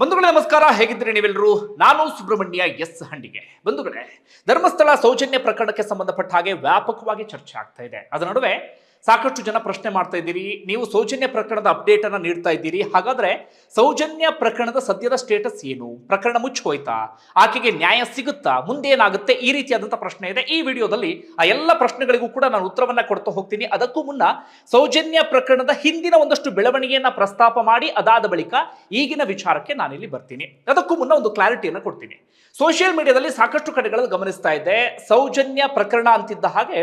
ಬಂಧುಗಳೇ ನಮಸ್ಕಾರ, ಹೇಗಿದ್ದೀರಿ ನೀವೆಲ್ಲರೂ? ನಾನು ಸುಬ್ರಹ್ಮಣ್ಯ ಎಸ್ ಹಂಡಿಗೆ. ಬಂಧುಗಳೇ, ಧರ್ಮಸ್ಥಳ ಸೌಜನ್ಯ ಪ್ರಕರಣಕ್ಕೆ ಸಂಬಂಧಪಟ್ಟ ಹಾಗೆ ವ್ಯಾಪಕವಾಗಿ ಚರ್ಚೆ ಆಗ್ತಾ ಇದೆ. ಅದರ ನಡುವೆ ಸಾಕಷ್ಟು ಜನ ಪ್ರಶ್ನೆ ಮಾಡ್ತಾ ಇದ್ದೀರಿ, ನೀವು ಸೌಜನ್ಯ ಪ್ರಕರಣದ ಅಪ್ಡೇಟ್ ಅನ್ನ ನೀಡ್ತಾ ಇದ್ದೀರಿ, ಹಾಗಾದ್ರೆ ಸೌಜನ್ಯ ಪ್ರಕರಣದ ಸದ್ಯದ ಸ್ಟೇಟಸ್ ಏನು? ಪ್ರಕರಣ ಮುಚ್ಚಿ ಹೋಯ್ತಾ? ಆಕೆಗೆ ನ್ಯಾಯ ಸಿಗುತ್ತಾ? ಮುಂದೇನಾಗುತ್ತೆ? ಈ ರೀತಿಯಾದಂತಹ ಪ್ರಶ್ನೆ ಇದೆ. ಈ ವಿಡಿಯೋದಲ್ಲಿ ಆ ಎಲ್ಲ ಪ್ರಶ್ನೆಗಳಿಗೂ ಕೂಡ ನಾನು ಉತ್ತರವನ್ನ ಕೊಡ್ತಾ ಹೋಗ್ತೀನಿ. ಅದಕ್ಕೂ ಮುನ್ನ ಸೌಜನ್ಯ ಪ್ರಕರಣದ ಹಿಂದಿನ ಒಂದಷ್ಟು ಬೆಳವಣಿಗೆಯನ್ನ ಪ್ರಸ್ತಾಪ ಮಾಡಿ ಅದಾದ ಬಳಿಕ ಈಗಿನ ವಿಚಾರಕ್ಕೆ ನಾನಿಲ್ಲಿ ಬರ್ತೀನಿ. ಅದಕ್ಕೂ ಮುನ್ನ ಒಂದು ಕ್ಲಾರಿಟಿಯನ್ನು ಕೊಡ್ತೀನಿ. ಸೋಷಿಯಲ್ ಮೀಡಿಯಾದಲ್ಲಿ ಸಾಕಷ್ಟು ಕಡೆಗಳಲ್ಲಿ ಗಮನಿಸ್ತಾ ಇದ್ದೆ, ಸೌಜನ್ಯ ಪ್ರಕರಣ ಅಂತಿದ್ದ ಹಾಗೆ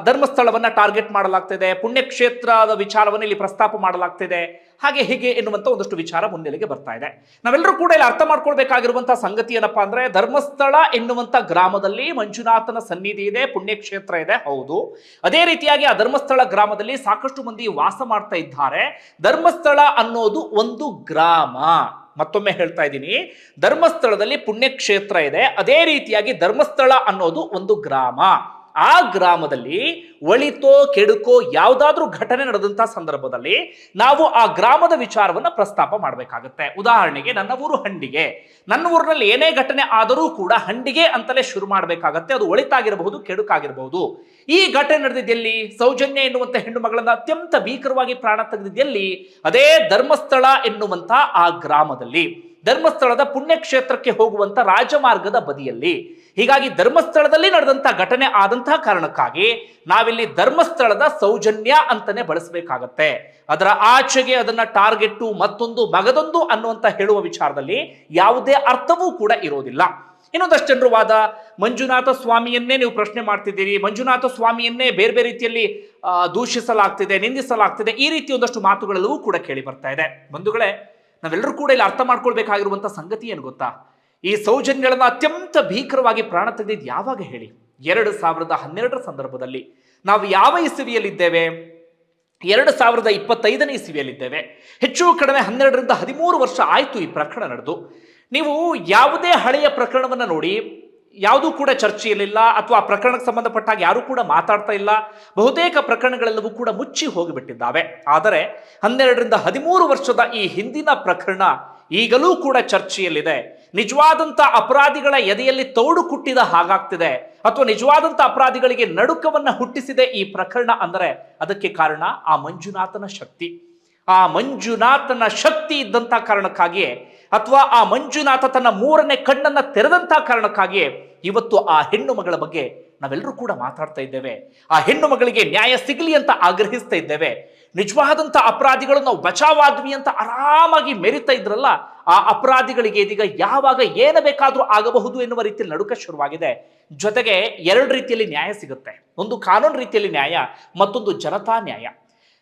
ಧರ್ಮಸ್ಥಳವನ್ನ ಟಾರ್ಗೆಟ್ ಮಾಡಲಾಗ್ತಿದೆ, ಪುಣ್ಯಕ್ಷೇತ್ರದ ವಿಚಾರವನ್ನು ಇಲ್ಲಿ ಪ್ರಸ್ತಾಪ ಮಾಡಲಾಗ್ತಿದೆ, ಹಾಗೆ ಹೀಗೆ ಎನ್ನುವಂತ ಒಂದಷ್ಟು ವಿಚಾರ ಮುನ್ನೆಲೆಗೆ ಬರ್ತಾ ಇದೆ. ನಾವೆಲ್ಲರೂ ಕೂಡ ಇಲ್ಲಿ ಅರ್ಥ ಮಾಡ್ಕೊಳ್ಬೇಕಾಗಿರುವಂತಹ ಸಂಗತಿ ಏನಪ್ಪಾ ಅಂದ್ರೆ, ಧರ್ಮಸ್ಥಳ ಎನ್ನುವಂತ ಗ್ರಾಮದಲ್ಲಿ ಮಂಜುನಾಥನ ಸನ್ನಿಧಿ ಇದೆ, ಪುಣ್ಯಕ್ಷೇತ್ರ ಇದೆ, ಹೌದು. ಅದೇ ರೀತಿಯಾಗಿ ಆ ಧರ್ಮಸ್ಥಳ ಗ್ರಾಮದಲ್ಲಿ ಸಾಕಷ್ಟು ಮಂದಿ ವಾಸ ಮಾಡ್ತಾ ಇದ್ದಾರೆ. ಧರ್ಮಸ್ಥಳ ಅನ್ನೋದು ಒಂದು ಗ್ರಾಮ. ಮತ್ತೊಮ್ಮೆ ಹೇಳ್ತಾ ಇದ್ದೀನಿ, ಧರ್ಮಸ್ಥಳದಲ್ಲಿ ಪುಣ್ಯಕ್ಷೇತ್ರ ಇದೆ, ಅದೇ ರೀತಿಯಾಗಿ ಧರ್ಮಸ್ಥಳ ಅನ್ನೋದು ಒಂದು ಗ್ರಾಮ. ಆ ಗ್ರಾಮದಲ್ಲಿ ಒಳಿತೋ ಕೆಡುಕೋ ಯಾವುದಾದ್ರೂ ಘಟನೆ ನಡೆದಂತಹ ಸಂದರ್ಭದಲ್ಲಿ ನಾವು ಆ ಗ್ರಾಮದ ವಿಚಾರವನ್ನ ಪ್ರಸ್ತಾಪ ಮಾಡಬೇಕಾಗುತ್ತೆ. ಉದಾಹರಣೆಗೆ ನನ್ನ ಊರು ಹಂಡಿಗೆ, ನನ್ನ ಊರಿನಲ್ಲಿ ಏನೇ ಘಟನೆ ಆದರೂ ಕೂಡ ಹಂಡಿಗೆ ಅಂತಲೇ ಶುರು ಮಾಡಬೇಕಾಗತ್ತೆ. ಅದು ಒಳಿತಾಗಿರಬಹುದು, ಕೆಡುಕಾಗಿರಬಹುದು. ಈ ಘಟನೆ ನಡೆದಿದ್ದೆಲ್ಲಿ? ಸೌಜನ್ಯ ಎನ್ನುವಂತ ಹೆಣ್ಣು ಮಗಳನ್ನ ಅತ್ಯಂತ ಭೀಕರವಾಗಿ ಪ್ರಾಣ ತೆಗೆದಿದ್ದೆಲ್ಲಿ? ಅದೇ ಧರ್ಮಸ್ಥಳ ಎನ್ನುವಂತ ಆ ಗ್ರಾಮದಲ್ಲಿ, ಧರ್ಮಸ್ಥಳದ ಪುಣ್ಯಕ್ಷೇತ್ರಕ್ಕೆ ಹೋಗುವಂತ ರಾಜಮಾರ್ಗದ ಬದಿಯಲ್ಲಿ. ಹೀಗಾಗಿ ಧರ್ಮಸ್ಥಳದಲ್ಲಿ ನಡೆದಂತಹ ಘಟನೆ ಆದಂತಹ ಕಾರಣಕ್ಕಾಗಿ ನಾವಿಲ್ಲಿ ಧರ್ಮಸ್ಥಳದ ಸೌಜನ್ಯ ಅಂತಾನೆ ಬಳಸಬೇಕಾಗತ್ತೆ. ಅದರ ಆಚೆಗೆ ಅದನ್ನ ಟಾರ್ಗೆಟ್ ಮತ್ತೊಂದು ಮಗದೊಂದು ಅನ್ನುವಂತ ಹೇಳುವ ವಿಚಾರದಲ್ಲಿ ಯಾವುದೇ ಅರ್ಥವೂ ಕೂಡ ಇರೋದಿಲ್ಲ. ಇನ್ನೊಂದಷ್ಟು ಜನರು ವಾದ, ಮಂಜುನಾಥ ಸ್ವಾಮಿಯನ್ನೇ ನೀವು ಪ್ರಶ್ನೆ ಮಾಡ್ತಿದ್ದೀರಿ, ಮಂಜುನಾಥ ಸ್ವಾಮಿಯನ್ನೇ ಬೇರೆ ಬೇರೆ ರೀತಿಯಲ್ಲಿ ದೂಷಿಸಲಾಗ್ತಿದೆ, ನಿಂದಿಸಲಾಗ್ತಿದೆ, ಈ ರೀತಿ ಒಂದಷ್ಟು ಮಾತುಗಳೆಲ್ಲವೂ ಕೂಡ ಕೇಳಿ ಬರ್ತಾ ಇದೆ. ಬಂಧುಗಳೇ, ನಾವೆಲ್ಲರೂ ಕೂಡ ಇಲ್ಲಿ ಅರ್ಥ ಮಾಡ್ಕೊಳ್ಬೇಕಾಗಿರುವಂತಹ ಸಂಗತಿ ಏನು ಗೊತ್ತಾ? ಈ ಸೌಜನ್ಯಗಳನ್ನ ಅತ್ಯಂತ ಭೀಕರವಾಗಿ ಪ್ರಾಣ ತೆಗೆದಿದ್ದು ಯಾವಾಗ ಹೇಳಿ? 2012 ಸಂದರ್ಭದಲ್ಲಿ. ನಾವು ಯಾವ ಇಸವಿಯಲ್ಲಿದ್ದೇವೆ? 2025ನೇ ಇಸವಿಯಲ್ಲಿದ್ದೇವೆ. ಹೆಚ್ಚು ಕಡಿಮೆ 12ರಿಂದ 13 ವರ್ಷ ಆಯ್ತು ಈ ಪ್ರಕರಣ ನಡೆದು. ನೀವು ಯಾವುದೇ ಹಳೆಯ ಪ್ರಕರಣವನ್ನ ನೋಡಿ, ಯಾವುದೂ ಕೂಡ ಚರ್ಚೆಯಲ್ಲಿಲ್ಲ, ಅಥವಾ ಆ ಪ್ರಕರಣಕ್ಕೆ ಸಂಬಂಧಪಟ್ಟಾಗ ಯಾರು ಕೂಡ ಮಾತಾಡ್ತಾ ಇಲ್ಲ. ಬಹುತೇಕ ಪ್ರಕರಣಗಳೆಲ್ಲವೂ ಕೂಡ ಮುಚ್ಚಿ ಹೋಗಿಬಿಟ್ಟಿದ್ದಾವೆ. ಆದರೆ 12ರಿಂದ 13 ವರ್ಷದ ಈ ಹಿಂದಿನ ಪ್ರಕರಣ ಈಗಲೂ ಕೂಡ ಚರ್ಚೆಯಲ್ಲಿದೆ. ನಿಜವಾದಂತ ಅಪರಾಧಿಗಳ ಎದೆಯಲ್ಲಿ ತೌಡು ಕುಟ್ಟಿದ ಹಾಗಾಗ್ತಿದೆ, ಅಥವಾ ನಿಜವಾದಂತ ಅಪರಾಧಿಗಳಿಗೆ ನಡುಕವನ್ನ ಹುಟ್ಟಿಸಿದೆ ಈ ಪ್ರಕರಣ. ಅಂದರೆ ಅದಕ್ಕೆ ಕಾರಣ ಆ ಮಂಜುನಾಥನ ಶಕ್ತಿ. ಆ ಮಂಜುನಾಥನ ಶಕ್ತಿ ಇದ್ದಂತಹ ಕಾರಣಕ್ಕಾಗಿಯೇ, ಅಥವಾ ಆ ಮಂಜುನಾಥ ತನ್ನ 3ನೇ ಕಣ್ಣನ್ನ ತೆರೆದಂತಹ ಕಾರಣಕ್ಕಾಗಿಯೇ ಇವತ್ತು ಆ ಹೆಣ್ಣು ಮಗಳ ಬಗ್ಗೆ ನಾವೆಲ್ಲರೂ ಕೂಡ ಮಾತಾಡ್ತಾ ಇದ್ದೇವೆ. ಆ ಹೆಣ್ಣು ಮಗಳಿಗೆ ನ್ಯಾಯ ಸಿಗಲಿ ಅಂತ ಆಗ್ರಹಿಸ್ತಾ ಇದ್ದೇವೆ. ನಿಜವಾದಂತ ಅಪರಾಧಿಗಳು ನಾವು ಬಚಾವಾದ್ವಿ ಅಂತ ಆರಾಮಾಗಿ ಮೆರಿತಾ ಇದ್ರಲ್ಲ, ಆ ಅಪರಾಧಿಗಳಿಗೆ ಇದೀಗ ಯಾವಾಗ ಏನು ಬೇಕಾದ್ರೂ ಆಗಬಹುದು ಎನ್ನುವ ರೀತಿಯಲ್ಲಿ ನಡುಕ ಶುರುವಾಗಿದೆ. ಜೊತೆಗೆ 2 ರೀತಿಯಲ್ಲಿ ನ್ಯಾಯ ಸಿಗುತ್ತೆ. ಒಂದು ಕಾನೂನು ರೀತಿಯಲ್ಲಿ ನ್ಯಾಯ, ಮತ್ತೊಂದು ಜನತಾ ನ್ಯಾಯ.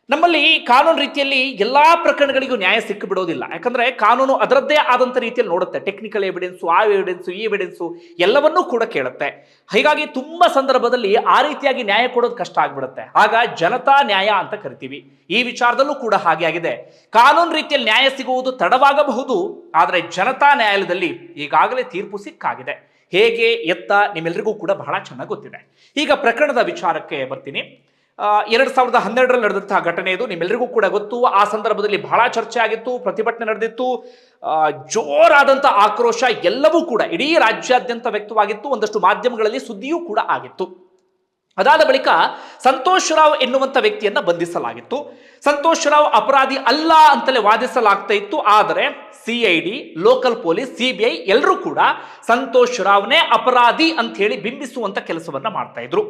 ನಮ್ಮಲ್ಲಿ ಕಾನೂನು ರೀತಿಯಲ್ಲಿ ಎಲ್ಲಾ ಪ್ರಕರಣಗಳಿಗೂ ನ್ಯಾಯ ಸಿಕ್ಕು ಬಿಡೋದಿಲ್ಲ. ಯಾಕಂದ್ರೆ ಕಾನೂನು ಅದರದ್ದೇ ಆದಂತ ರೀತಿಯಲ್ಲಿ ನೋಡುತ್ತೆ. ಟೆಕ್ನಿಕಲ್ ಎವಿಡೆನ್ಸು, ಆ ಎವಿಡೆನ್ಸು, ಈ ಎವಿಡೆನ್ಸು ಎಲ್ಲವನ್ನೂ ಕೂಡ ಕೇಳುತ್ತೆ. ಹೀಗಾಗಿ ತುಂಬಾ ಸಂದರ್ಭದಲ್ಲಿ ಆ ರೀತಿಯಾಗಿ ನ್ಯಾಯ ಕೊಡೋದು ಕಷ್ಟ ಆಗ್ಬಿಡುತ್ತೆ. ಆಗ ಜನತಾ ನ್ಯಾಯ ಅಂತ ಕರಿತೀವಿ. ಈ ವಿಚಾರದಲ್ಲೂ ಕೂಡ ಹಾಗೆ ಆಗಿದೆ. ಕಾನೂನು ರೀತಿಯಲ್ಲಿ ನ್ಯಾಯ ಸಿಗುವುದು ತಡವಾಗಬಹುದು, ಆದರೆ ಜನತಾ ನ್ಯಾಯಾಲಯದಲ್ಲಿ ಈಗಾಗಲೇ ತೀರ್ಪು ಸಿಕ್ಕಾಗಿದೆ. ಹೇಗೆ ಎತ್ತ ನಿಮ್ಮೆಲ್ಲರಿಗೂ ಕೂಡ ಬಹಳ ಚೆನ್ನಾಗಿ ಗೊತ್ತಿದೆ. ಈಗ ಪ್ರಕರಣದ ವಿಚಾರಕ್ಕೆ ಬರ್ತೀನಿ. 2012ರಲ್ಲಿ ನಡೆದಂತಹ ಘಟನೆ ಇದು, ನಿಮ್ಮೆಲ್ಲರಿಗೂ ಕೂಡ ಗೊತ್ತು. ಆ ಸಂದರ್ಭದಲ್ಲಿ ಬಹಳ ಚರ್ಚೆ ಆಗಿತ್ತು, ಪ್ರತಿಭಟನೆ ನಡೆದಿತ್ತು, ಜೋರಾದಂತ ಆಕ್ರೋಶ ಎಲ್ಲವೂ ಕೂಡ ಇಡೀ ರಾಜ್ಯಾದ್ಯಂತ ವ್ಯಕ್ತವಾಗಿತ್ತು. ಒಂದಷ್ಟು ಮಾಧ್ಯಮಗಳಲ್ಲಿ ಸುದ್ದಿಯೂ ಕೂಡ ಆಗಿತ್ತು. ಅದಾದ ಬಳಿಕ ಸಂತೋಷ್ ರಾವ್ ಎನ್ನುವಂತ ವ್ಯಕ್ತಿಯನ್ನ ಬಂಧಿಸಲಾಗಿತ್ತು. ಸಂತೋಷ್ ರಾವ್ ಅಪರಾಧಿ ಅಲ್ಲ ಅಂತಲೇ ವಾದಿಸಲಾಗ್ತಾ ಇತ್ತು. ಆದರೆ CID, ಲೋಕಲ್ ಪೊಲೀಸ್, CBI ಎಲ್ಲರೂ ಕೂಡ ಸಂತೋಷ್ ರಾವ್ನೇ ಅಪರಾಧಿ ಅಂತ ಹೇಳಿ ಬಿಂಬಿಸುವಂತ ಕೆಲಸವನ್ನ ಮಾಡ್ತಾ ಇದ್ರು.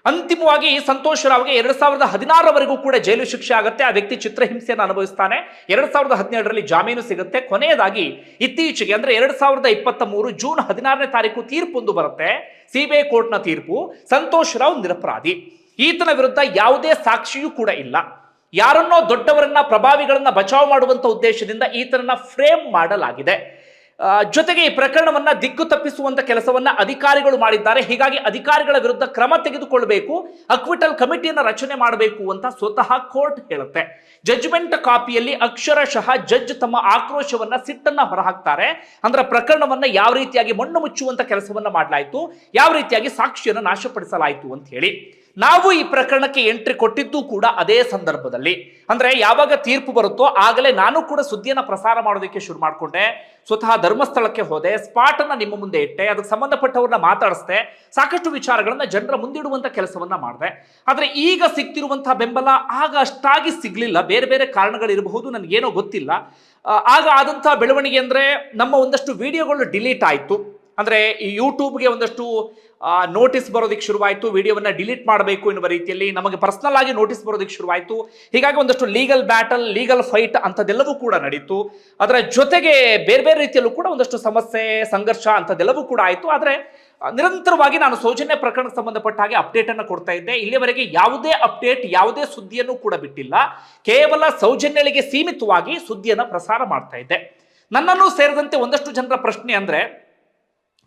ಅಂತಿಮವಾಗಿ ಸಂತೋಷ್ ರಾವ್ಗೆ 2016ವರೆಗೂ ಕೂಡ ಜೈಲು ಶಿಕ್ಷೆ ಆಗುತ್ತೆ. ಆ ವ್ಯಕ್ತಿ ಚಿತ್ರಹಿಂಸೆಯನ್ನು ಅನುಭವಿಸ್ತಾನೆ. 2017ರಲ್ಲಿ ಜಾಮೀನು ಸಿಗುತ್ತೆ. ಕೊನೆಯದಾಗಿ ಇತ್ತೀಚೆಗೆ ಅಂದ್ರೆ 2023 ಜೂನ್ 16ನೇ ತಾರೀಕು ತೀರ್ಪೊಂದು ಬರುತ್ತೆ, CBI ಕೋರ್ಟ್ನ ತೀರ್ಪು. ಸಂತೋಷ್ ರಾವ್ ನಿರಪರಾಧಿ. ಈತನ ವಿರುದ್ಧ ಯಾವುದೇ ಸಾಕ್ಷಿಯೂ ಕೂಡ ಇಲ್ಲ. ಯಾರನ್ನೋ ದೊಡ್ಡವರನ್ನ, ಪ್ರಭಾವಿಗಳನ್ನ ಬಚಾವ್ ಮಾಡುವಂತ ಉದ್ದೇಶದಿಂದ ಈತನನ್ನ ಫ್ರೇಮ್ ಮಾಡಲಾಗಿದೆ. ಜೊತೆಗೆ ಈ ಪ್ರಕರಣವನ್ನ ದಿಕ್ಕು ತಪ್ಪಿಸುವಂತ ಕೆಲಸವನ್ನ ಅಧಿಕಾರಿಗಳು ಮಾಡಿದ್ದಾರೆ. ಹೀಗಾಗಿ ಅಧಿಕಾರಿಗಳ ವಿರುದ್ಧ ಕ್ರಮ ತೆಗೆದುಕೊಳ್ಳಬೇಕು, ಅಕ್ವಿಟಲ್ ಕಮಿಟಿಯನ್ನ ರಚನೆ ಮಾಡಬೇಕು ಅಂತ ಸ್ವತಃ ಕೋರ್ಟ್ ಹೇಳುತ್ತೆ. ಜಡ್ಜ್ಮೆಂಟ್ ಕಾಪಿಯಲ್ಲಿ ಅಕ್ಷರಶಃ ಜಡ್ಜ್ ತಮ್ಮ ಆಕ್ರೋಶವನ್ನ, ಸಿಟ್ಟನ್ನ ಹೊರಹಾಕ್ತಾರೆ. ಅಂದ್ರೆ ಪ್ರಕರಣವನ್ನ ಯಾವ ರೀತಿಯಾಗಿ ಮಣ್ಣು ಮುಚ್ಚುವಂತ ಕೆಲಸವನ್ನ ಮಾಡಲಾಯಿತು, ಯಾವ ರೀತಿಯಾಗಿ ಸಾಕ್ಷಿಯನ್ನು ನಾಶಪಡಿಸಲಾಯಿತು ಅಂತ ಹೇಳಿ. ನಾವು ಈ ಪ್ರಕರಣಕ್ಕೆ ಎಂಟ್ರಿ ಕೊಟ್ಟಿದ್ದು ಕೂಡ ಅದೇ ಸಂದರ್ಭದಲ್ಲಿ. ಅಂದ್ರೆ ಯಾವಾಗ ತೀರ್ಪು ಬರುತ್ತೋ ಆಗಲೇ ನಾನು ಕೂಡ ಸುದ್ದಿಯನ್ನ ಪ್ರಸಾರ ಮಾಡೋದಕ್ಕೆ ಶುರು ಮಾಡಿಕೊಂಡೆ. ಸ್ವತಃ ಧರ್ಮಸ್ಥಳಕ್ಕೆ ಹೋದೆ, ಸ್ಪಾಟ್ ಅನ್ನ ನಿಮ್ಮ ಮುಂದೆ ಇಟ್ಟೆ, ಅದಕ್ಕೆ ಸಂಬಂಧಪಟ್ಟವ್ರನ್ನ ಮಾತಾಡಿಸ್ದೆ, ಸಾಕಷ್ಟು ವಿಚಾರಗಳನ್ನ ಜನರ ಮುಂದಿಡುವಂತ ಕೆಲಸವನ್ನ ಮಾಡಿದೆ. ಆದ್ರೆ ಈಗ ಸಿಗ್ತಿರುವಂತಹ ಬೆಂಬಲ ಆಗ ಅಷ್ಟಾಗಿ ಸಿಗ್ಲಿಲ್ಲ. ಬೇರೆ ಬೇರೆ ಕಾರಣಗಳಿರಬಹುದು, ನನಗೇನೋ ಗೊತ್ತಿಲ್ಲ. ಆಗ ಆದಂತಹ ಬೆಳವಣಿಗೆ ಅಂದ್ರೆ ನಮ್ಮ ಒಂದಷ್ಟು ವಿಡಿಯೋಗಳು ಡಿಲೀಟ್ ಆಯ್ತು. ಅಂದ್ರೆ ಈ ಯೂಟ್ಯೂಬ್ಗೆ ಒಂದಷ್ಟು ನೋಟಿಸ್ ಬರೋದಕ್ಕೆ ಶುರುವಾಯಿತು, ವಿಡಿಯೋವನ್ನ ಡಿಲೀಟ್ ಮಾಡಬೇಕು ಎನ್ನುವ ರೀತಿಯಲ್ಲಿ ನಮಗೆ ಪರ್ಸನಲ್ ಆಗಿ ನೋಟಿಸ್ ಬರೋದಕ್ಕೆ ಶುರುವಾಯಿತು. ಹೀಗಾಗಿ ಒಂದಷ್ಟು ಲೀಗಲ್ ಬ್ಯಾಟಲ್, ಲೀಗಲ್ ಫೈಟ್ ಅಂಥದ್ದೆಲ್ಲವೂ ಕೂಡ ನಡೀತು. ಅದರ ಜೊತೆಗೆ ಬೇರೆ ಬೇರೆ ರೀತಿಯಲ್ಲೂ ಕೂಡ ಒಂದಷ್ಟು ಸಮಸ್ಯೆ, ಸಂಘರ್ಷ ಅಂಥದ್ದೆಲ್ಲವೂ ಕೂಡ ಆಯಿತು. ಆದರೆ ನಿರಂತರವಾಗಿ ನಾನು ಸೌಜನ್ಯ ಪ್ರಕರಣಕ್ಕೆ ಸಂಬಂಧಪಟ್ಟ ಹಾಗೆ ಅಪ್ಡೇಟ್ ಅನ್ನು ಕೊಡ್ತಾ ಇದ್ದೆ. ಇಲ್ಲಿವರೆಗೆ ಯಾವುದೇ ಅಪ್ಡೇಟ್, ಯಾವುದೇ ಸುದ್ದಿಯನ್ನು ಕೂಡ ಬಿಟ್ಟಿಲ್ಲ. ಕೇವಲ ಸೌಜನ್ಯಳಿಗೆ ಸೀಮಿತವಾಗಿ ಸುದ್ದಿಯನ್ನು ಪ್ರಸಾರ ಮಾಡ್ತಾ ಇದ್ದೆ. ನನ್ನನ್ನು ಸೇರಿದಂತೆ ಒಂದಷ್ಟು ಜನರ ಪ್ರಶ್ನೆ ಅಂದ್ರೆ,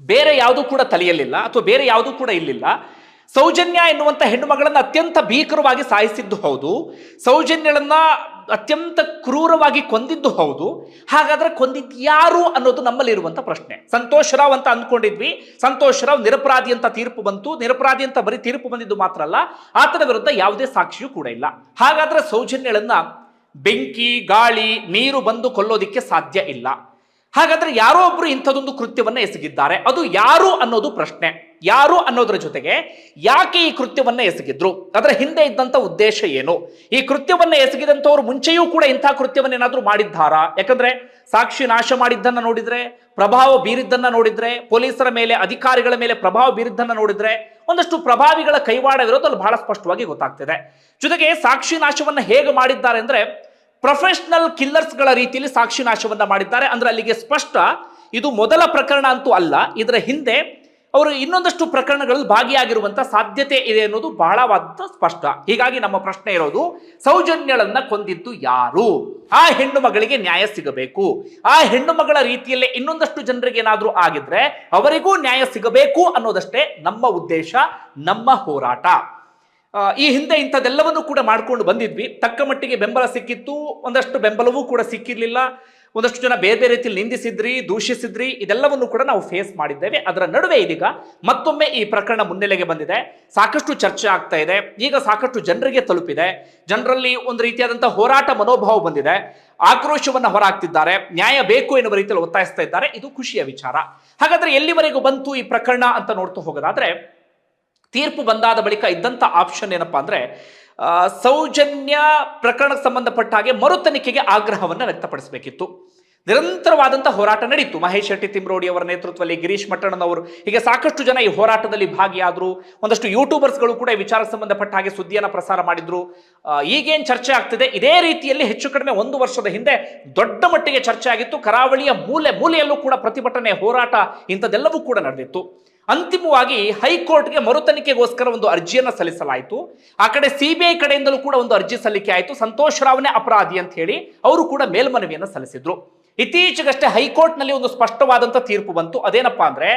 ಬೇರೆ ಯಾವುದೂ ಕೂಡ ತಲೆಯಲ್ಲಿಲ್ಲ ಅಥವಾ ಬೇರೆ ಯಾವುದೂ ಕೂಡ ಇಲ್ಲಿಲ್ಲ. ಸೌಜನ್ಯ ಎನ್ನುವಂಥ ಹೆಣ್ಣು ಮಗಳನ್ನ ಅತ್ಯಂತ ಭೀಕರವಾಗಿ ಸಾಯಿಸಿದ್ದು ಹೌದು, ಸೌಜನ್ಯಳನ್ನ ಅತ್ಯಂತ ಕ್ರೂರವಾಗಿ ಕೊಂದಿದ್ದು ಹೌದು. ಹಾಗಾದ್ರೆ ಕೊಂದಿದ್ದು ಯಾರು ಅನ್ನೋದು ನಮ್ಮಲ್ಲಿರುವಂತ ಪ್ರಶ್ನೆ. ಸಂತೋಷ್ ರಾವ್ ಅಂತ ಅಂದ್ಕೊಂಡಿದ್ವಿ, ಸಂತೋಷ್ ರಾವ್ ನಿರಪರಾಧಿ ಅಂತ ತೀರ್ಪು ಬಂತು. ನಿರಪರಾಧಿ ಅಂತ ಬರೀ ತೀರ್ಪು ಬಂದಿದ್ದು ಮಾತ್ರ ಅಲ್ಲ, ಆತನ ವಿರುದ್ಧ ಯಾವುದೇ ಸಾಕ್ಷಿಯೂ ಕೂಡ ಇಲ್ಲ. ಹಾಗಾದ್ರೆ ಸೌಜನ್ಯಳನ್ನ ಬೆಂಕಿ, ಗಾಳಿ, ನೀರು ಬಂದು ಕೊಲ್ಲೋದಿಕ್ಕೆ ಸಾಧ್ಯ ಇಲ್ಲ. ಹಾಗಾದ್ರೆ ಯಾರೋ ಒಬ್ರು ಇಂಥದೊಂದು ಕೃತ್ಯವನ್ನ ಎಸಗಿದ್ದಾರೆ. ಅದು ಯಾರು ಅನ್ನೋದು ಪ್ರಶ್ನೆ. ಯಾರು ಅನ್ನೋದ್ರ ಜೊತೆಗೆ ಯಾಕೆ ಈ ಕೃತ್ಯವನ್ನ ಎಸಗಿದ್ರು, ಅದರ ಹಿಂದೆ ಇದ್ದಂತ ಉದ್ದೇಶ ಏನು, ಈ ಕೃತ್ಯವನ್ನ ಎಸಗಿದಂತವ್ರು ಮುಂಚೆಯೂ ಕೂಡ ಇಂತಹ ಕೃತ್ಯವನ್ನ ಏನಾದ್ರೂ ಮಾಡಿದ್ದಾರಾ? ಯಾಕಂದ್ರೆ ಸಾಕ್ಷಿ ನಾಶ ಮಾಡಿದ್ದನ್ನ ನೋಡಿದ್ರೆ, ಪ್ರಭಾವ ಬೀರಿದ್ದನ್ನ ನೋಡಿದ್ರೆ, ಪೊಲೀಸರ ಮೇಲೆ, ಅಧಿಕಾರಿಗಳ ಮೇಲೆ ಪ್ರಭಾವ ಬೀರಿದ್ದನ್ನ ನೋಡಿದ್ರೆ, ಒಂದಷ್ಟು ಪ್ರಭಾವಿಗಳ ಕೈವಾಡವಿರೋದು ಅಲ್ಲಿ ಬಹಳ ಸ್ಪಷ್ಟವಾಗಿ ಗೊತ್ತಾಗ್ತಿದೆ. ಜೊತೆಗೆ ಸಾಕ್ಷಿ ನಾಶವನ್ನ ಹೇಗೆ ಮಾಡಿದ್ದಾರೆ ಅಂದ್ರೆ, ಪ್ರೊಫೆಷನಲ್ ಕಿಲ್ಲರ್ಸ್ಗಳ ರೀತಿಯಲ್ಲಿ ಸಾಕ್ಷಿ ನಾಶವನ್ನ ಮಾಡಿದ್ದಾರೆ. ಅಂದ್ರೆ ಅಲ್ಲಿಗೆ ಸ್ಪಷ್ಟ, ಇದು ಮೊದಲ ಪ್ರಕರಣ ಅಂತೂ ಅಲ್ಲ, ಇದರ ಹಿಂದೆ ಅವರು ಇನ್ನೊಂದಷ್ಟು ಪ್ರಕರಣಗಳಲ್ಲಿ ಭಾಗಿಯಾಗಿರುವಂತಹ ಸಾಧ್ಯತೆ ಇದೆ ಅನ್ನೋದು ಬಹಳವಾದ ಸ್ಪಷ್ಟ. ಹೀಗಾಗಿ ನಮ್ಮ ಪ್ರಶ್ನೆ ಇರೋದು, ಸೌಜನ್ಯಳನ್ನ ಕೊಂದಿದ್ದು ಯಾರು? ಆ ಹೆಣ್ಣು ಮಗಳಿಗೆ ನ್ಯಾಯ ಸಿಗಬೇಕು. ಆ ಹೆಣ್ಣು ಮಗಳ ರೀತಿಯಲ್ಲೇ ಇನ್ನೊಂದಷ್ಟು ಜನರಿಗೆ ಏನಾದ್ರೂ ಆಗಿದ್ರೆ ಅವರಿಗೂ ನ್ಯಾಯ ಸಿಗಬೇಕು ಅನ್ನೋದಷ್ಟೇ ನಮ್ಮ ಉದ್ದೇಶ, ನಮ್ಮ ಹೋರಾಟ. ಈ ಹಿಂದೆ ಇಂಥದ್ದೆಲ್ಲವನ್ನೂ ಕೂಡ ಮಾಡ್ಕೊಂಡು ಬಂದಿದ್ವಿ. ತಕ್ಕ ಮಟ್ಟಿಗೆ ಬೆಂಬಲ ಸಿಕ್ಕಿತ್ತು, ಒಂದಷ್ಟು ಬೆಂಬಲವೂ ಕೂಡ ಸಿಕ್ಕಿರ್ಲಿಲ್ಲ. ಒಂದಷ್ಟು ಜನ ಬೇರೆ ಬೇರೆ ರೀತಿಯಲ್ಲಿ ನಿಂದಿಸಿದ್ರಿ, ದೂಷಿಸಿದ್ರಿ. ಇದೆಲ್ಲವನ್ನು ಕೂಡ ನಾವು ಫೇಸ್ ಮಾಡಿದ್ದೇವೆ. ಅದರ ನಡುವೆ ಇದೀಗ ಮತ್ತೊಮ್ಮೆ ಈ ಪ್ರಕರಣ ಮುನ್ನೆಲೆಗೆ ಬಂದಿದೆ. ಸಾಕಷ್ಟು ಚರ್ಚೆ ಆಗ್ತಾ ಇದೆ. ಈಗ ಸಾಕಷ್ಟು ಜನರಿಗೆ ತಲುಪಿದೆ. ಜನರಲ್ಲಿ ಒಂದು ರೀತಿಯಾದಂತಹ ಹೋರಾಟ ಮನೋಭಾವ ಬಂದಿದೆ. ಆಕ್ರೋಶವನ್ನ ಹೊರಹಾಕ್ತಿದ್ದಾರೆ, ನ್ಯಾಯ ಬೇಕು ಎನ್ನುವ ರೀತಿಯಲ್ಲಿ ಒತ್ತಾಯಿಸ್ತಾ ಇದ್ದಾರೆ. ಇದು ಖುಷಿಯ ವಿಚಾರ. ಹಾಗಾದ್ರೆ ಎಲ್ಲಿವರೆಗೂ ಬಂತು ಈ ಪ್ರಕರಣ ಅಂತ ನೋಡ್ತಾ ಹೋಗೋದಾದ್ರೆ, ತೀರ್ಪು ಬಂದಾದ ಬಳಿಕ ಇದ್ದಂಥ ಆಪ್ಷನ್ ಏನಪ್ಪಾ ಅಂದ್ರೆ, ಸೌಜನ್ಯ ಪ್ರಕರಣಕ್ಕೆ ಸಂಬಂಧಪಟ್ಟ ಹಾಗೆ ಮರುತನಿಖೆಗೆ ಆಗ್ರಹವನ್ನು ವ್ಯಕ್ತಪಡಿಸಬೇಕಿತ್ತು. ನಿರಂತರವಾದಂತಹ ಹೋರಾಟ ನಡೀತು. ಮಹೇಶ್ ಶೆಟ್ಟಿ ತಿಮ್ರೋಡಿ ಅವರ ನೇತೃತ್ವದಲ್ಲಿ, ಗಿರೀಶ್ ಮಟ್ಟಣ್ಣನವರು, ಹೀಗೆ ಸಾಕಷ್ಟು ಜನ ಈ ಹೋರಾಟದಲ್ಲಿ ಭಾಗಿಯಾದರು. ಒಂದಷ್ಟು ಯೂಟ್ಯೂಬರ್ಸ್ಗಳು ಕೂಡ ಈ ವಿಚಾರಕ್ಕೆ ಸಂಬಂಧಪಟ್ಟ ಹಾಗೆ ಸುದ್ದಿಯನ್ನು ಪ್ರಸಾರ ಮಾಡಿದ್ರು. ಈಗೇನು ಚರ್ಚೆ ಆಗ್ತಿದೆ, ಇದೇ ರೀತಿಯಲ್ಲಿ ಹೆಚ್ಚು ಕಡಿಮೆ 1 ವರ್ಷದ ಹಿಂದೆ ದೊಡ್ಡ ಮಟ್ಟಿಗೆ ಚರ್ಚೆ ಆಗಿತ್ತು. ಕರಾವಳಿಯ ಮೂಲೆ ಮೂಲೆಯಲ್ಲೂ ಕೂಡ ಪ್ರತಿಭಟನೆ, ಹೋರಾಟ ಇಂಥದ್ದೆಲ್ಲವೂ ಕೂಡ ನಡೆದಿತ್ತು. ಅಂತಿಮವಾಗಿ ಹೈಕೋರ್ಟ್ಗೆ ಮರುತನಿಖೆಗೋಸ್ಕರ ಒಂದು ಅರ್ಜಿಯನ್ನು ಸಲ್ಲಿಸಲಾಯಿತು. ಆ ಕಡೆ ಸಿಬಿಐ ಕಡೆಯಿಂದಲೂ ಕೂಡ ಒಂದು ಅರ್ಜಿ ಸಲ್ಲಿಕೆ ಆಯಿತು. ಸಂತೋಷ್ ರಾವ್ನೇ ಅಪರಾಧಿ ಅಂತ ಹೇಳಿ ಅವರು ಕೂಡ ಮೇಲ್ಮನವಿಯನ್ನು ಸಲ್ಲಿಸಿದ್ರು. ಇತ್ತೀಚೆಗಷ್ಟೇ ಹೈಕೋರ್ಟ್ನಲ್ಲಿ ಒಂದು ಸ್ಪಷ್ಟವಾದಂಥ ತೀರ್ಪು ಬಂತು. ಅದೇನಪ್ಪಾ ಅಂದ್ರೆ,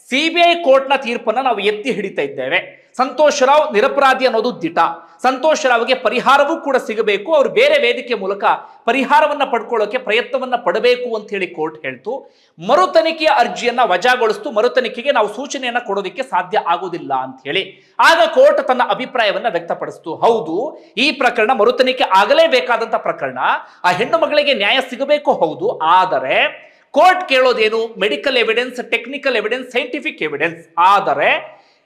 ಸಿಬಿಐ ಕೋರ್ಟ್ನ ತೀರ್ಪನ್ನು ನಾವು ಎತ್ತಿ ಹಿಡಿತಾ ಇದ್ದೇವೆ. ಸಂತೋಷ್ ರಾವ್ ನಿರಪರಾಧಿ ಅನ್ನೋದು ದಿಟ. ಸಂತೋಷ್ ರಾವ್ಗೆ ಪರಿಹಾರವೂ ಕೂಡ ಸಿಗಬೇಕು. ಅವರು ಬೇರೆ ವೇದಿಕೆ ಮೂಲಕ ಪರಿಹಾರವನ್ನ ಪಡ್ಕೊಳ್ಳೋಕೆ ಪ್ರಯತ್ನವನ್ನ ಪಡಬೇಕು ಅಂತ ಹೇಳಿ ಕೋರ್ಟ್ ಹೇಳ್ತು. ಮರುತನಿಖೆಯ ಅರ್ಜಿಯನ್ನ ವಜಾಗೊಳಿಸ್ತು. ಮರುತನಿಖೆಗೆ ನಾವು ಸೂಚನೆಯನ್ನ ಕೊಡೋದಕ್ಕೆ ಸಾಧ್ಯ ಆಗೋದಿಲ್ಲ ಅಂತ ಹೇಳಿ ಆಗ ಕೋರ್ಟ್ ತನ್ನ ಅಭಿಪ್ರಾಯವನ್ನ ವ್ಯಕ್ತಪಡಿಸಿತು. ಹೌದು, ಈ ಪ್ರಕರಣ ಮರುತನಿಖೆ ಆಗಲೇಬೇಕಾದಂತ ಪ್ರಕರಣ. ಆ ಹೆಣ್ಣು ಮಗಳಿಗೆ ನ್ಯಾಯ ಸಿಗಬೇಕು, ಹೌದು. ಆದರೆ ಕೋರ್ಟ್ ಕೇಳೋದೇನು? Medical evidence, technical evidence, scientific evidence. ಆದರೆ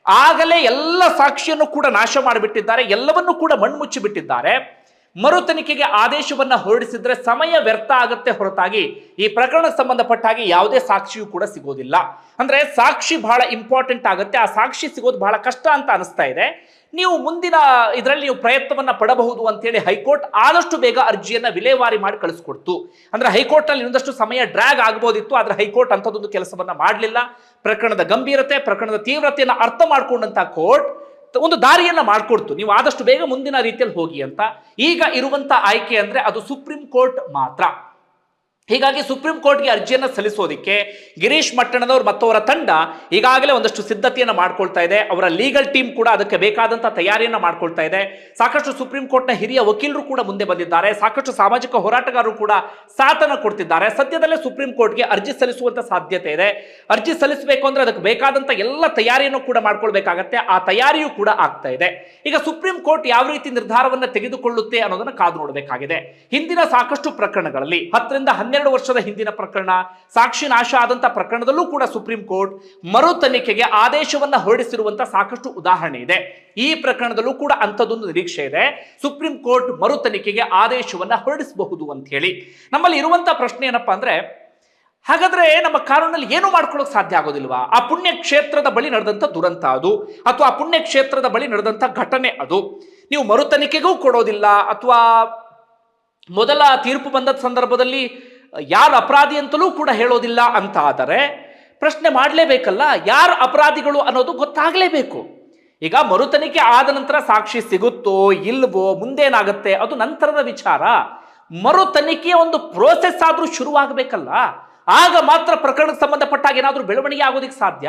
ಆಗಲೇ ಎಲ್ಲ ಸಾಕ್ಷಿಯನ್ನು ಕೂಡ ನಾಶ ಮಾಡಿಬಿಟ್ಟಿದ್ದಾರೆ, ಎಲ್ಲವನ್ನೂ ಕೂಡ ಮಣ್ಮುಚ್ಚಿ ಬಿಟ್ಟಿದ್ದಾರೆ. ಮರುತನಿಖೆಗೆ ಆದೇಶವನ್ನ ಹೊರಡಿಸಿದ್ರೆ ಸಮಯ ವ್ಯರ್ಥ ಆಗುತ್ತೆ ಹೊರತಾಗಿ ಈ ಪ್ರಕರಣಕ್ಕೆ ಸಂಬಂಧಪಟ್ಟ ಹಾಗೆ ಯಾವುದೇ ಸಾಕ್ಷಿಯೂ ಕೂಡ ಸಿಗೋದಿಲ್ಲ. ಅಂದ್ರೆ ಸಾಕ್ಷಿ ಬಹಳ ಇಂಪಾರ್ಟೆಂಟ್ ಆಗುತ್ತೆ. ಆ ಸಾಕ್ಷಿ ಸಿಗೋದು ಬಹಳ ಕಷ್ಟ ಅಂತ ಅನಿಸ್ತಾ ಇದೆ. ನೀವು ಮುಂದಿನ ಇದರಲ್ಲಿ ನೀವು ಪ್ರಯತ್ನವನ್ನ ಪಡಬಹುದು ಅಂತೇಳಿ ಹೈಕೋರ್ಟ್ ಆದಷ್ಟು ಬೇಗ ಅರ್ಜಿಯನ್ನ ವಿಲೇವಾರಿ ಮಾಡಿ ಕಳಿಸ್ಕೊಡ್ತು. ಅಂದ್ರೆ ಹೈಕೋರ್ಟ್ ನಲ್ಲಿ ಇನ್ನೊಂದಷ್ಟು ಸಮಯ ಡ್ರ್ಯಾಗ್ ಆಗಬಹುದಿತ್ತು, ಆದ್ರೆ ಹೈಕೋರ್ಟ್ ಅಂತದೊಂದು ಕೆಲಸವನ್ನ ಮಾಡಲಿಲ್ಲ. ಪ್ರಕರಣದ ಗಂಭೀರತೆ, ಪ್ರಕರಣದ ತೀವ್ರತೆಯನ್ನು ಅರ್ಥ ಮಾಡ್ಕೊಂಡಂತ ಕೋರ್ಟ್ ಒಂದು ದಾರಿಯನ್ನ ಮಾಡಿಕೊಡ್ತು, ನೀವು ಆದಷ್ಟು ಬೇಗ ಮುಂದಿನ ರೀತಿಯಲ್ಲಿ ಹೋಗಿ ಅಂತ. ಈಗ ಇರುವಂತ ಆಯ್ಕೆ ಅಂದ್ರೆ ಅದು ಸುಪ್ರೀಂ ಕೋರ್ಟ್ ಮಾತ್ರ. ಹೀಗಾಗಿ ಸುಪ್ರೀಂ ಕೋರ್ಟ್ಗೆ ಅರ್ಜಿಯನ್ನು ಸಲ್ಲಿಸೋದಕ್ಕೆ ಗಿರೀಶ್ ಮಟ್ಟಣ್ಣನವರು ಮತ್ತು ಅವರ ತಂಡ ಈಗಾಗಲೇ ಒಂದಷ್ಟು ಸಿದ್ಧತೆಯನ್ನು ಮಾಡ್ಕೊಳ್ತಾ ಇದೆ. ಅವರ ಲೀಗಲ್ ಟೀಮ್ ಕೂಡ ಅದಕ್ಕೆ ಬೇಕಾದಂತ ತಯಾರಿಯನ್ನು ಮಾಡ್ಕೊಳ್ತಾ ಇದೆ. ಸಾಕಷ್ಟು ಸುಪ್ರೀಂ ಕೋರ್ಟ್ನ ಹಿರಿಯ ವಕೀಲರು ಕೂಡ ಮುಂದೆ ಬಂದಿದ್ದಾರೆ. ಸಾಕಷ್ಟು ಸಾಮಾಜಿಕ ಹೋರಾಟಗಾರರು ಕೂಡ ಸಾಥನ್ನು ಕೊಡ್ತಿದ್ದಾರೆ. ಸದ್ಯದಲ್ಲೇ ಸುಪ್ರೀಂ ಕೋರ್ಟ್ಗೆ ಅರ್ಜಿ ಸಲ್ಲಿಸುವಂತ ಸಾಧ್ಯತೆ ಇದೆ. ಅರ್ಜಿ ಸಲ್ಲಿಸಬೇಕು ಅಂದ್ರೆ ಅದಕ್ಕೆ ಬೇಕಾದಂತ ಎಲ್ಲ ತಯಾರಿಯನ್ನು ಕೂಡ ಮಾಡ್ಕೊಳ್ಬೇಕಾಗತ್ತೆ. ಆ ತಯಾರಿಯೂ ಕೂಡ ಆಗ್ತಾ ಇದೆ. ಈಗ ಸುಪ್ರೀಂ ಕೋರ್ಟ್ ಯಾವ ರೀತಿ ನಿರ್ಧಾರವನ್ನು ತೆಗೆದುಕೊಳ್ಳುತ್ತೆ ಅನ್ನೋದನ್ನ ಕಾದು ನೋಡಬೇಕಾಗಿದೆ. ಹಿಂದಿನ ಸಾಕಷ್ಟು ಪ್ರಕರಣಗಳಲ್ಲಿ 10 ರಿಂದ 12 ವರ್ಷದ ಹಿಂದಿನ ಪ್ರಕರಣ, ಸಾಕ್ಷಿ ನಾಶ ಆದಂತ ಪ್ರಕರಣದಲ್ಲೂ ಕೂಡ ಸುಪ್ರೀಂ ಕೋರ್ಟ್ ಮರು ತನಿಖೆಗೆ ಆದೇಶವನ್ನ ಹೊರಡಿಸಿರುವಂತಹ ಸಾಕಷ್ಟು ಉದಾಹರಣೆ ಇದೆ. ಈ ಪ್ರಕರಣದಲ್ಲೂ ಕೂಡ ಅಂಥದ್ದೊಂದು ನಿರೀಕ್ಷೆ ಇದೆ. ಸುಪ್ರೀಂ ಕೋರ್ಟ್ ಮರು ತನಿಖೆಗೆ ಆದೇಶವನ್ನ ಹೊರಡಿಸಬಹುದು ಅಂತ ಹೇಳಿ. ನಮ್ಮಲ್ಲಿ ಇರುವಂತಹ ಪ್ರಶ್ನೆ ಏನಪ್ಪಾ ಅಂದ್ರೆ, ಹಾಗಾದ್ರೆ ನಮ್ಮ ಕಾನೂನಲ್ಲಿ ಏನು ಮಾಡ್ಕೊಳ್ಳೋಕೆ ಸಾಧ್ಯ ಆಗೋದಿಲ್ವಾ? ಆ ಪುಣ್ಯ ಕ್ಷೇತ್ರದ ಬಳಿ ನಡೆದಂತ ದುರಂತ ಅದು, ಅಥವಾ ಆ ಪುಣ್ಯ ಕ್ಷೇತ್ರದ ಬಳಿ ನಡೆದಂತ ಘಟನೆ ಅದು. ನೀವು ಮರು ತನಿಖೆಗೂ ಕೊಡೋದಿಲ್ಲ, ಅಥವಾ ಮೊದಲ ತೀರ್ಪು ಬಂದ ಸಂದರ್ಭದಲ್ಲಿ ಯಾರು ಅಪರಾಧಿ ಅಂತಲೂ ಕೂಡ ಹೇಳೋದಿಲ್ಲ ಅಂತ ಆದರೆ ಪ್ರಶ್ನೆ ಮಾಡಲೇಬೇಕಲ್ಲ, ಯಾರು ಅಪರಾಧಿಗಳು ಅನ್ನೋದು ಗೊತ್ತಾಗಲೇಬೇಕು. ಈಗ ಮರು ತನಿಖೆ ಆದ ನಂತರ ಸಾಕ್ಷಿ ಸಿಗುತ್ತೋ ಇಲ್ವೋ ಮುಂದೇನಾಗತ್ತೆ ಅದು ನಂತರದ ವಿಚಾರ. ಮರು ತನಿಖೆಯ ಒಂದು ಪ್ರೋಸೆಸ್ ಆದ್ರೂ ಶುರುವಾಗಬೇಕಲ್ಲ. ಆಗ ಮಾತ್ರ ಪ್ರಕರಣಕ್ಕೆ ಸಂಬಂಧಪಟ್ಟಾಗ ಏನಾದ್ರೂ ಬೆಳವಣಿಗೆ ಆಗೋದಿಕ್ಕೆ ಸಾಧ್ಯ,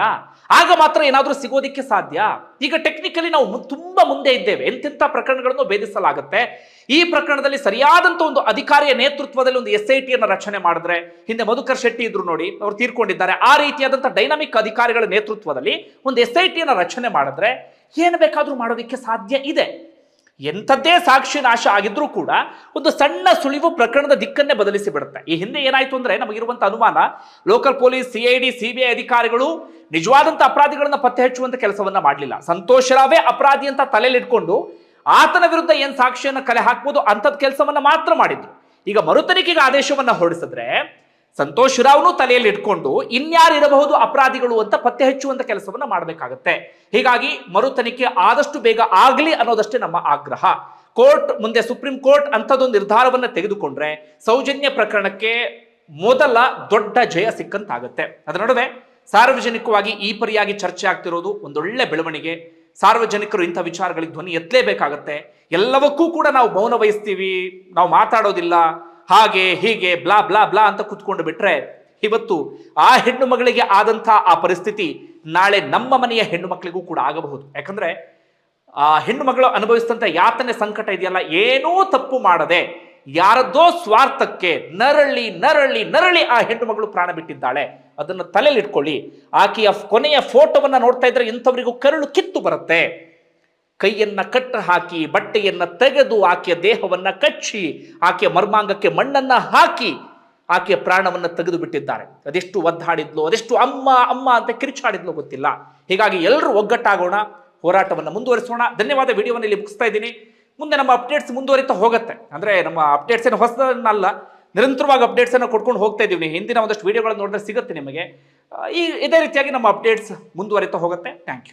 ಆಗ ಮಾತ್ರ ಏನಾದ್ರೂ ಸಿಗೋದಿಕ್ಕೆ ಸಾಧ್ಯ. ಈಗ ಟೆಕ್ನಿಕಲಿ ನಾವು ತುಂಬಾ ಮುಂದೆ ಇದ್ದೇವೆ. ಎಂತೆಂಥ ಪ್ರಕರಣಗಳನ್ನು ಭೇದಿಸಲಾಗುತ್ತೆ. ಈ ಪ್ರಕರಣದಲ್ಲಿ ಸರಿಯಾದಂತ ಒಂದು ಅಧಿಕಾರಿಯ ನೇತೃತ್ವದಲ್ಲಿ ಒಂದು SIT ಅನ್ನು ರಚನೆ ಮಾಡಿದ್ರೆ, ಹಿಂದೆ ಮಧುಕರ್ ಶೆಟ್ಟಿ ಇದ್ರು ನೋಡಿ, ಅವರು ತೀರ್ಕೊಂಡಿದ್ದಾರೆ. ಆ ರೀತಿಯಾದಂಥ ಡೈನಾಮಿಕ್ ಅಧಿಕಾರಿಗಳ ನೇತೃತ್ವದಲ್ಲಿ ಒಂದು SIT ಅನ್ನು ರಚನೆ ಮಾಡಿದ್ರೆ ಏನು ಬೇಕಾದ್ರೂ ಮಾಡೋದಕ್ಕೆ ಸಾಧ್ಯ ಇದೆ. ಎಂಥದ್ದೇ ಸಾಕ್ಷಿ ನಾಶ ಆಗಿದ್ರೂ ಕೂಡ ಒಂದು ಸಣ್ಣ ಸುಳಿವು ಪ್ರಕರಣದ ದಿಕ್ಕನ್ನೇ ಬದಲಿಸಿ ಬಿಡುತ್ತೆ. ಈ ಹಿಂದೆ ಏನಾಯ್ತು ಅಂದ್ರೆ, ನಮಗಿರುವಂತ ಅನುಮಾನ, ಲೋಕಲ್ ಪೊಲೀಸ್, CID, CBI ಅಧಿಕಾರಿಗಳು ನಿಜವಾದಂತ ಅಪರಾಧಿಗಳನ್ನ ಪತ್ತೆ ಹಚ್ಚುವಂತ ಕೆಲಸವನ್ನ ಮಾಡಲಿಲ್ಲ. ಸಂತೋಷ್ ರಾವೇ ಅಪರಾಧಿ ಅಂತ ತಲೆಯಲ್ಲಿಟ್ಕೊಂಡು ಆತನ ವಿರುದ್ಧ ಏನ್ ಸಾಕ್ಷಿಯನ್ನ ಕಲೆ ಹಾಕ್ಬೋದು ಅಂತದ್ ಕೆಲಸವನ್ನ ಮಾತ್ರ ಮಾಡಿದ್ರು. ಈಗ ಮರು ತನಿಖೆಗೆ ಆದೇಶವನ್ನ ಹೊರಡಿಸಿದ್ರೆ ಸಂತೋಷ್ ರಾವ್ನು ತಲೆಯಲ್ಲಿ ಇಟ್ಕೊಂಡು ಇನ್ಯಾರು ಇರಬಹುದು ಅಪರಾಧಿಗಳು ಅಂತ ಪತ್ತೆ ಹಚ್ಚುವಂತ ಕೆಲಸವನ್ನ ಮಾಡಬೇಕಾಗತ್ತೆ. ಹೀಗಾಗಿ ಮರು ತನಿಖೆ ಆದಷ್ಟು ಬೇಗ ಆಗ್ಲಿ ಅನ್ನೋದಷ್ಟೇ ನಮ್ಮ ಆಗ್ರಹ. ಕೋರ್ಟ್ ಮುಂದೆ ಸುಪ್ರೀಂ ಕೋರ್ಟ್ ಅಂತದೊಂದು ನಿರ್ಧಾರವನ್ನ ತೆಗೆದುಕೊಂಡ್ರೆ ಸೌಜನ್ಯ ಪ್ರಕರಣಕ್ಕೆ ಮೊದಲ ದೊಡ್ಡ ಜಯ ಸಿಕ್ಕಂತಾಗತ್ತೆ. ಅದರ ನಡುವೆ ಸಾರ್ವಜನಿಕವಾಗಿ ಈ ಪರಿಯಾಗಿ ಚರ್ಚೆ ಆಗ್ತಿರೋದು ಒಂದೊಳ್ಳೆ ಬೆಳವಣಿಗೆ. ಸಾರ್ವಜನಿಕರು ಇಂಥ ವಿಚಾರಗಳಿಗೆ ಧ್ವನಿ ಎತ್ತಲೇಬೇಕಾಗತ್ತೆ. ಎಲ್ಲವಕ್ಕೂ ಕೂಡ ನಾವು ಮೌನ ವಹಿಸ್ತೀವಿ, ನಾವು ಮಾತಾಡೋದಿಲ್ಲ, ಹಾಗೆ ಹೀಗೆ ಬ್ಲಾ ಬ್ಲಾ ಬ್ಲಾ ಅಂತ ಕುತ್ಕೊಂಡು ಬಿಟ್ರೆ ಇವತ್ತು ಆ ಹೆಣ್ಣು ಮಗಳಿಗೆ ಆದಂಥ ಆ ಪರಿಸ್ಥಿತಿ ನಾಳೆ ನಮ್ಮ ಮನೆಯ ಹೆಣ್ಣು ಮಕ್ಕಳಿಗೂ ಕೂಡ ಆಗಬಹುದು. ಯಾಕಂದ್ರೆ ಆ ಹೆಣ್ಣು ಮಗಳು ಅನುಭವಿಸಿದಂಥ ಯಾತನೆ ಸಂಕಟ ಇದೆಯಲ್ಲ, ಏನೂ ತಪ್ಪು ಮಾಡದೆ ಯಾರದ್ದೋ ಸ್ವಾರ್ಥಕ್ಕೆ ನರಳಿ ನರಳಿ ನರಳಿ ಆ ಹೆಣ್ಣು ಮಗಳು ಪ್ರಾಣ ಬಿಟ್ಟಿದ್ದಾಳೆ. ಅದನ್ನು ತಲೆಯಲ್ಲಿ ಇಟ್ಕೊಳ್ಳಿ. ಆಕೆಯ ಕೊನೆಯ ಫೋಟೋವನ್ನ ನೋಡ್ತಾ ಇದ್ರೆ ಇಂಥವರಿಗೂ ಕರುಳು ಕಿತ್ತು ಬರುತ್ತೆ. ಕೈಯನ್ನ ಕಟ್ಟು ಹಾಕಿ ಬಟ್ಟೆಯನ್ನ ತೆಗೆದು ಆಕೆಯ ದೇಹವನ್ನ ಕಚ್ಚಿ ಆಕೆಯ ಮರ್ಮಾಂಗಕ್ಕೆ ಮಣ್ಣನ್ನ ಹಾಕಿ ಆಕೆಯ ಪ್ರಾಣವನ್ನ ತೆಗೆದು ಬಿಟ್ಟಿದ್ದಾರೆ. ಅದೆಷ್ಟು ಒದ್ದಾಡಿದ್ಲು, ಅದೆಷ್ಟು ಅಮ್ಮ ಅಮ್ಮ ಅಂತ ಕಿರಿಚಾಡಿದ್ಲು ಗೊತ್ತಿಲ್ಲ. ಹೀಗಾಗಿ ಎಲ್ಲರೂ ಒಗ್ಗಟ್ಟಾಗೋಣ, ಹೋರಾಟವನ್ನು ಮುಂದುವರಿಸೋಣ. ಧನ್ಯವಾದ. ವಿಡಿಯೋವನ್ನು ಇಲ್ಲಿ ಮುಗಿಸ್ತಾ ಇದ್ದೀನಿ. ಮುಂದೆ ನಮ್ಮ ಅಪ್ಡೇಟ್ಸ್ ಮುಂದುವರಿತಾ ಹೋಗುತ್ತೆ. ಅಂದ್ರೆ ನಮ್ಮ ಅಪ್ಡೇಟ್ಸ್ ಏನು ಹೊಸದನ್ನಲ್ಲ, ನಿರಂತರವಾಗಿ ಅಪ್ಡೇಟ್ಸ್ ಅನ್ನು ಕೊಡ್ಕೊಂಡು ಹೋಗ್ತಾ ಇದೀವಿ. ಹಿಂದಿನ ಒಂದಷ್ಟು ವಿಡಿಯೋಗಳನ್ನು ನೋಡಿದ್ರೆ ಸಿಗುತ್ತೆ ನಿಮಗೆ. ಇದೇ ರೀತಿಯಾಗಿ ನಮ್ಮ ಅಪ್ಡೇಟ್ಸ್ ಮುಂದುವರಿತಾ ಹೋಗುತ್ತೆ. Thank you.